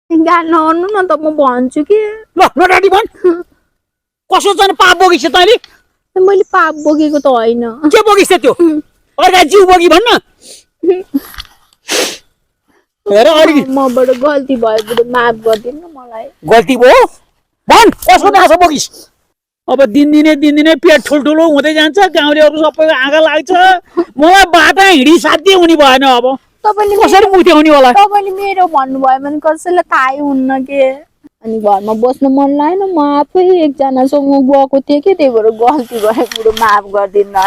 गाली नगर्नु न त म भन्छु कि ल नडाडी भन् कसो चाहिँ पाप बोकिस् तैँले मैले पाप बोकेको त होइन के बोकिस् त्यो अर्का जिउ बोकी भन्न हेर अलिकति मबाट गल्ती भयो बुढो माफ गरिदिनु न मलाई गल्ती भयो भन् कसको नासो बोकिस् अब दिनदिनै पेट ठुल्ठुलो हुँदै जान्छ गाउँलेहरू सबैको आँखा लाग्छ मलाई बाटा हिँडी साध्य हुने भएन अब तपाईँले कसरी मुथ्याउने होला तपाईँले मेरो भन्नुभयो भने कसैलाई थाहै हुन्न के अनि घरमा बस्नु मन लागेन म आफै एकजनासँग गएको थिएँ कि त्यही भएर गल्ती भयो बुढो माफ गरिदिनु न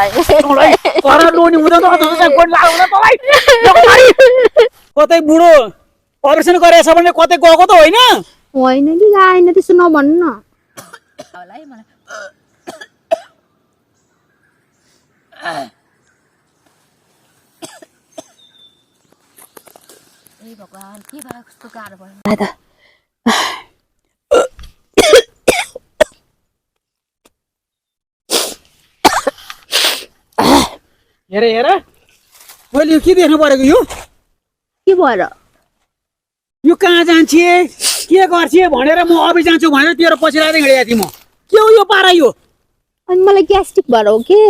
कतै बुढो अपरेसन गरेछ भने कतै गएको त होइन होइन कि आएन त्यसो नभन्नु न भगवान के भयो कस्तो गाह्रो भयो हेर हेर मैले यो के देख्नु परेको यो के भएर यो कहाँ जान्छे के गर्छे भनेर म अभि जान्छु भनेर तेरो पछि लाग्दै हिँडेको थिएँ म के हो यो पारा यो अनि मलाई ग्यास्ट्रिक भएर हो के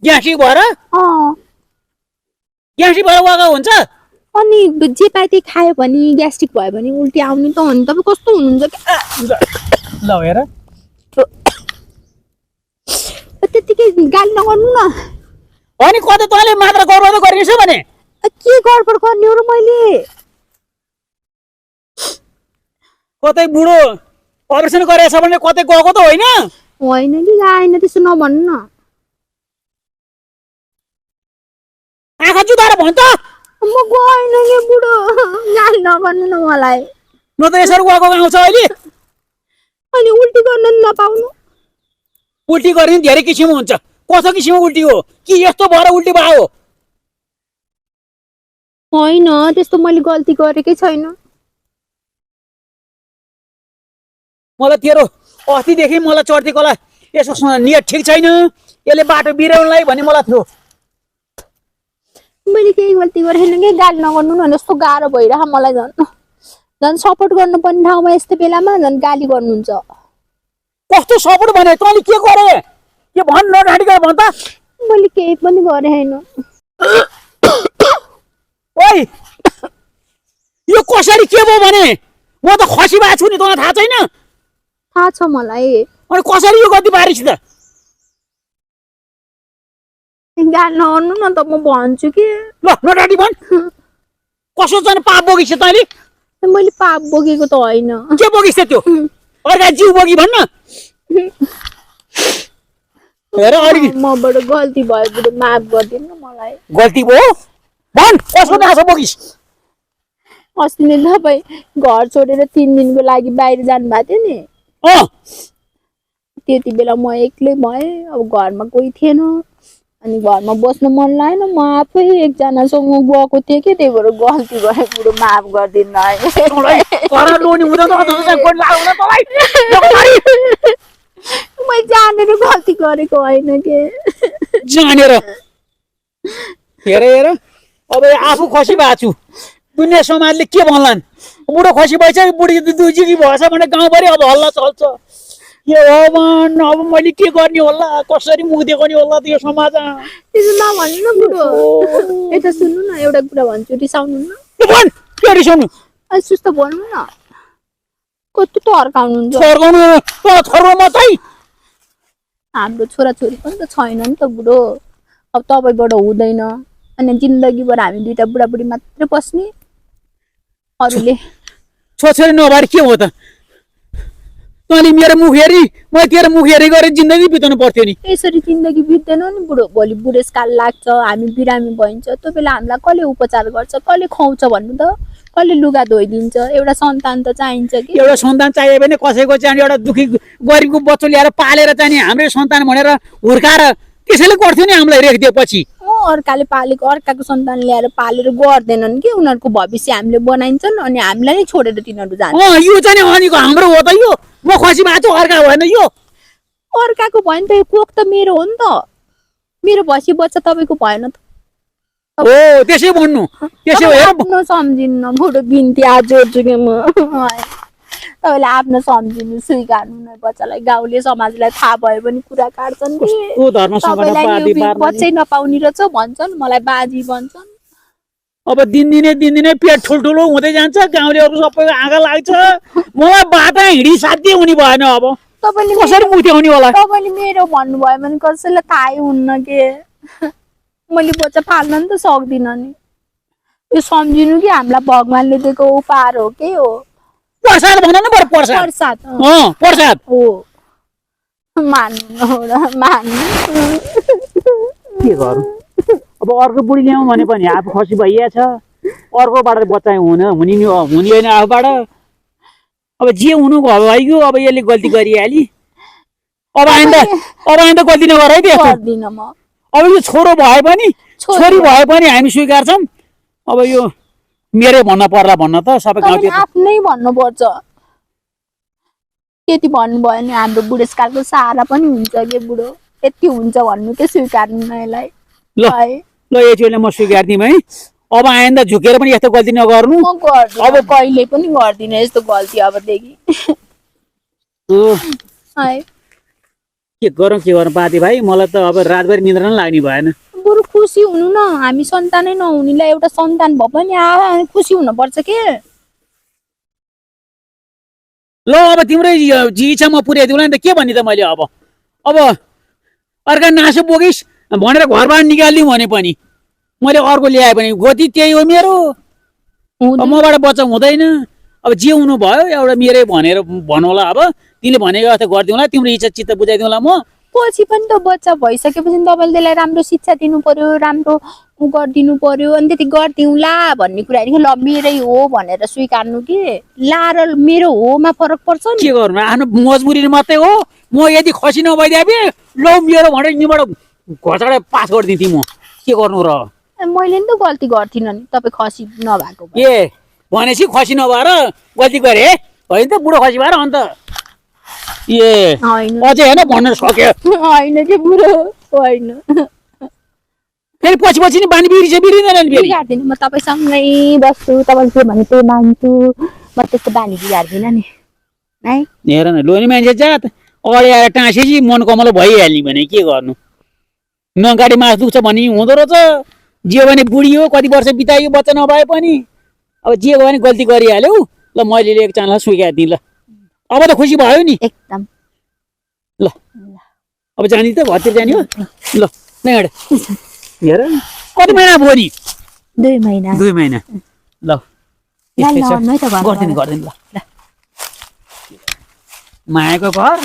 ग्यास्ट्रिक भएर ग्यास्ट्रिक भएर गएको हुन्छ अनि जे पाए त्यही खायो भने ग्यास्ट्रिक भयो भने उल्टी आउने त हो नि तपाईँ कस्तो हुनुहुन्छ ल हेर त्यतिकै गाली नगर्नु न अनि कतै तँले मात्र गडबड गरिरहेछ भने के गडबड गर्ने हो र मैले कतै बुढो अपरेसन गरेछ भने कतै गएको त होइन होइन कि आएन त्यसो नभन्नु न आँखा जुदाएर भन् त म गएन कि बुढो गाली नगर्नु न मलाई न त यसरी गएको आउँछ अहिले अनि उल्टी गर्न नपाउनु उल्टी गर्ने धेरै किसिम हुन्छ कस्तो किसिमको उल्टी हो कि यस्तो भएर उल्टी भयो होइन त्यस्तो मैले गल्ती गरेकै छैन मलाई तेरो अस्तिदेखि मलाई चढ्ती कला यसो नियत ठिक छैन यसले बाटो बिराउनलाई भन्ने मलाई थियो मैले केही गल्ती गरेन कि गाली नगर्नु न यस्तो गाह्रो भइरह मलाई झन् सपोर्ट गर्नुपर्ने ठाउँमा यस्तो बेलामा झन् गाली गर्नुहुन्छ कस्तो सपोर्ट भने तँले के गरे के भन् नडाँडी गरेर भन् त मैले केही पनि गरे होइन ओइ यो कसरी के भयो भने म त खसी भएको छु नि तँलाई थाहा छैन थाहा छ मलाई अनि कसरी यो गति पारिस् त गाली नगर्नु न त म भन्छु कि ल नडाँडी भन् कसो चाहिँ पाप बोकिस् तैँले मैले पाप बोकेको त होइन के बोकिस् त्यो अर्का जिउ बोकी भन्न हेर अलिकति मबाट गल्ती भयो बुढो माफ गरिदिनु न मलाई गल्ती भयो भन् कसको नासो बोकिस् अस्ति नै तपाईँ घर छोडेर 3 दिनको लागि बाहिर जानुभएको थियो नि त्यति बेला म एक्लै भएँ अब घरमा कोही थिएन अनि घरमा बस्नु मन लागेन म आफै एकजनासँग गएको थिएँ कि त्यही भएर गल्ती भयो बुढो माफ गरिदिनु मैले जानेर गल्ती गरेको होइन के जानेर हेर हेर अब आफू खसी भएको छु दुनियाँ समाजले के भन्लान् बुढो खसी भएछ बुढी दुजी भएछ भने गाउँभरि अब हल्ला चल्छ के भगवान् अब मैले के गर्ने होला कसरी मुख देखाउने होला त्यो समाज त्यसो नभन्नु न बुढो यता सुन्नु न एउटा कुरा भन्छु रिसाउनु न भन् के रिसाउनु सुस्त भन्नु न कति तर्काउनुहुन्छ थर्काउनु मात्रै हाम्रो छोराछोरी पनि त छैन नि त बुढो अब तपाईँबाट हुँदैन अनि जिन्दगीभर हामी दुईटा बुढाबुढी मात्रै बस्ने अरूले छोरी नभएर के हो त तैँले मेरो मुख हेरी म तेरो मुख हेरी गरेर जिन्दगी बिताउनु पर्थ्यो नि यसरी जिन्दगी बित्दैन नि बुढो भोलि बुढेसकाल लाग्छ हामी बिरामी भइन्छ त्यो बेला हामीलाई कसले उपचार गर्छ कसले खुवाउँछ भन्नु त कसले लुगा धोइदिन्छ एउटा सन्तान त चाहिन्छ कि एउटा सन्तान चाहियो भने कसैको चाहिँ एउटा दुखी गरिबको बच्चो ल्याएर पालेर चाहिँ हाम्रै सन्तान भनेर हुर्काएर त्यसैले गर्थ्यो नि हामीलाई रेखिदिएपछि अर्काले पालेको अर्काको सन्तान ल्याएर पालेर गर्दैनन् कि उनीहरूको भविष्य हामीले बनाइन्छन् अनि हामीलाई नै छोडेर तिनीहरू जान्छ यो चाहिँ अनिको हाम्रो हो त यो म खसी भएको छु अर्का भएन यो अर्काको भयो नि त यो कोक त मेरो हो नि त मेरो भसी बच्चा तपाईँको भएन त हो त्यसै भन्नु त्यसै हो हेर आफ्नो सम्झिनु बुढो बिन्ती आज जोड्छु कि म तपाईँले आफ्नो सम्झिनु स्वीकार्नु न बच्चालाई गाउँले समाजलाई थाहा भयो भने कुरा काट्छन् कि कस्तो धर्म सङ्कट तपाईँलाई पार्दै यो पार्दै। बच्चै नपाउने रहेछ भन्छन् मलाई बाजी भन्छन् अब दिनदिनै पेट ठुल्ठुलो हुँदै जान्छ गाउँलेहरू सबैको आँखा लाग्छ मलाई बाटा हिँडी साध्य हुने भएन अब तपाईँले कसरी मुत्याउने होला तपाईँले मेरो भन्नुभयो भने कसैलाई थाहै हुन्न के मैले बच्चा पाल्न नि त सक्दिनँ नि यो सम्झिनु कि हामीलाई भगवान्ले दिएको उपहार हो के हो प्रसाद भन न बरु प्रसाद प्रसाद प्रसाद हो मान्नु न मान्नु के गरौँ अब अर्को बुढी ल्याउँ भने पनि आफू खसी भइया छ अर्कोबाट बच्चा हुने होइन आफूबाट अब जे हुनु भयो भइगयो अब यसले गल्ती गरिहाली अब आइन्दा गल्ती नगर है त्यस्तो गर्दिनँ म अब यो छोरो भए पनि छोरी भए पनि हामी स्वीकार्छौँ अब यो मेरै भन्न पर्ला भन्न त सबै तपाईँले गाउँतिर आफ्नै भन्नुपर्छ त्यति भन्नुभयो भने हाम्रो बुढेसकालको सहारा पनि हुन्छ के बुढो यति हुन्छ भन्नु के स्वीकार्नु न यसलाई ल है ल यसले म स्वीकार्दिम है अब आइन्दा झुकेर पनि यस्तो गल्ती नगर्नु म गर्दिनँ अब कहिले पनि गर्दिनँ यस्तो गल्ती अबदेखि है के गरौँ पाती भाइ मलाई त अब रातभरि निद्रा नै लाग्ने भएन बरु खुसी हुनु न हामी सन्तानै नहुनेलाई एउटा सन्तान भए पनि खुसी हुनुपर्छ के ल अब तिम्रै इच्छा म पुर्याइदिउँला नि त के भन्ने त मैले अब अर्का नासो बोकिस् भनेर घरबाट निकालिदिउँ भने पनि मैले अर्को ल्याएँ भने गति त्यही हो मेरो अब मबाट बच्चा हुँदैन अब जे हुनु भयो एउटा मेरै भनेर भनौँला अब तिमीले भनेको जस्तो गरिदिउँला तिम्रो इच्छा चित्त बुझाइदिउँला म पछि पनि त बच्चा भइसकेपछि तपाईँले त्यसलाई राम्रो शिक्षा दिनु पर्यो राम्रो गरिदिनु पर्यो अनि त्यति गरिदिउँला भन्ने कुरा ल मेरै हो भनेर स्वीकार्नु कि ला र मेरो होमा फरक पर्छ नि के गर्नु आफ्नो मजबुरी मात्रै हो म यदि खसी नभइदिए भए ल मेरो भनेर यहीँबाट घचाडै पास गरिदिन्थेँ म के गर्नु र मैले नि त गल्ती गर्थिनँ नि तपाईँ खसी नभएको ए भनेपछि खसी नभएर गल्ती गरे होइन त बुढो खसी भएर अन्त ए होइन अझै होइन भन्न सक्यो होइन के बुढो होइन फेरि पछि नि बानी बिग्रिँदैन नि फेरि बिगार्दिनँ म तपाईँसँगै बस्छु तपाईँले के भने त्यही मान्छु म त्यस्तो बानी बिगार्दिनँ नि है हेर न लोनी मान्छे जात अगाडि आएर टाँसेपछि मन कमलो भइहाल्ने भने के गर्नु नगाडी मास दुख्छ भन्ने हुँदो रहेछ जे भने बुढी हो कति वर्ष बितायो बच्चा नभए पनि अब जे भयो भने गल्ती गरिहाल्यौ ल मैले लिएको चाँडा स्वीकार्दिएँ ल अब त खुसी भयो नि एकदम ल अब जाने त घरतिर जाने हो ल हिँड हेर कति महिना भयो नि 2 महिना 2 महिना ल यस्तै छ गर्दिन ल मायाको घर